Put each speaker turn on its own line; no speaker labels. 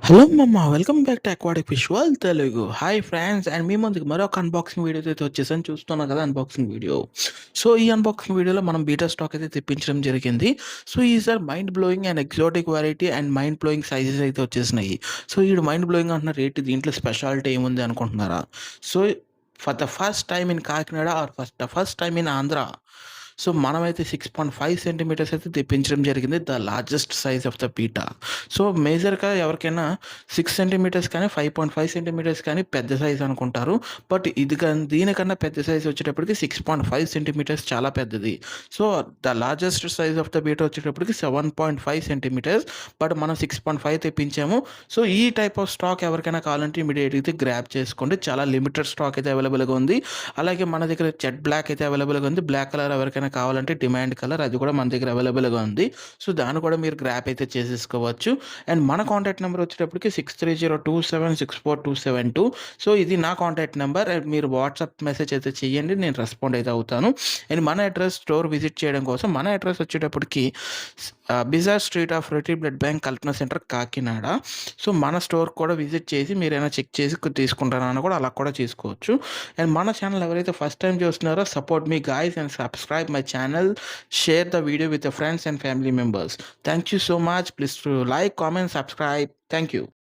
Hello మమ్మ! Welcome back to aquatic visual Telugu. Hi friends! And మీ ముందుకు మరొక అన్బాక్సింగ్ వీడియోతో అయితే వచ్చేసాను. చూస్తున్నారు కదా అన్బాక్సింగ్ వీడియో. సో, ఈ అన్బాక్సింగ్ వీడియోలో మనం బీటా స్టాక్ అయితే తెప్పించడం జరిగింది. సో, ఈసారి mind blowing and exotic variety and mind blowing sizes అయితే వచ్చేసినాయి. సో, ఈడు మైండ్ బ్లోయింగ్ అంటున్నారు ఏంటి దీంట్లో స్పెషాలిటీ ఏముంది అనుకుంటున్నారా? So, for the first time in Kakinada or the first time in Andhra. So, మనమైతే 6.5 సెంటీమీటర్స్ అయితే తెప్పించడం జరిగింది. The largest size of the beta. So, మేజర్‌గా ఎవరికైనా 6 సెంటీమీటర్స్ కానీ, 5.5 సెంటీమీటర్స్ కానీ పెద్ద సైజ్ అనుకుంటారు. బట్ దీనికన్నా పెద్ద సైజ్ వచ్చేటప్పటికి 6.5 సెంటీమీటర్స్ చాలా పెద్దది. So, the largest size of the beta వచ్చేటప్పటికి 7.5 సెంటీమీటర్స్. బట్ మనం 6.5 తెప్పించాము. సో, ఈ టైప్ ఆఫ్ స్టాక్ ఎవరికైనా కావాలంటే ఇమ్మీడియేట్‌గా అయితే గ్రాబ్ చేసుకోండి. చాలా లిమిటెడ్ స్టాక్ అయితే అవైలబుల్‌గా ఉంది. అలాగే మన దగ్గర జెట్ బ్లాక్ అయితే అవైలబుల్‌గా ఉంది. బ్లాక్ కలర్ ఎవరికైనా కావాలంటే డిమాండ్ కలర్ అది కూడా మన దగ్గర అవైలబుల్‌గా ఉంది. సో, దాన్ని కూడా మీరు గ్రాబ్ అయితే చేసేసుకోవచ్చు. అండ్ మన కాంటాక్ట్ నెంబర్ వచ్చేటప్పటికి 6302764272. సో, ఇది నా కాంటాక్ట్ నెంబర్. అండ్ మీరు వాట్సాప్ మెసేజ్ అయితే చేయండి. నేను రెస్పాండ్ అయితే అవుతాను. అండ్ మన అడ్రస్ స్టోర్ విజిట్ చేయడం కోసం మన అడ్రస్ వచ్చేటప్పటికి bizarre street of Reddy blood bank Kalpana centre Kakinada. So, మన స్టోర్ కూడా విజిట్ చేసి మీరైనా చెక్ చేసి తీసుకుంటారా అని కూడా అలా కూడా చేసుకోవచ్చు. అండ్ మన ఛానల్ ఎవరైతే ఫస్ట్ టైం చూస్తున్నారో support me guys and subscribe my channel. Share the video with your friends and family members. Thank you so much. Please to like, comment, subscribe. Thank you.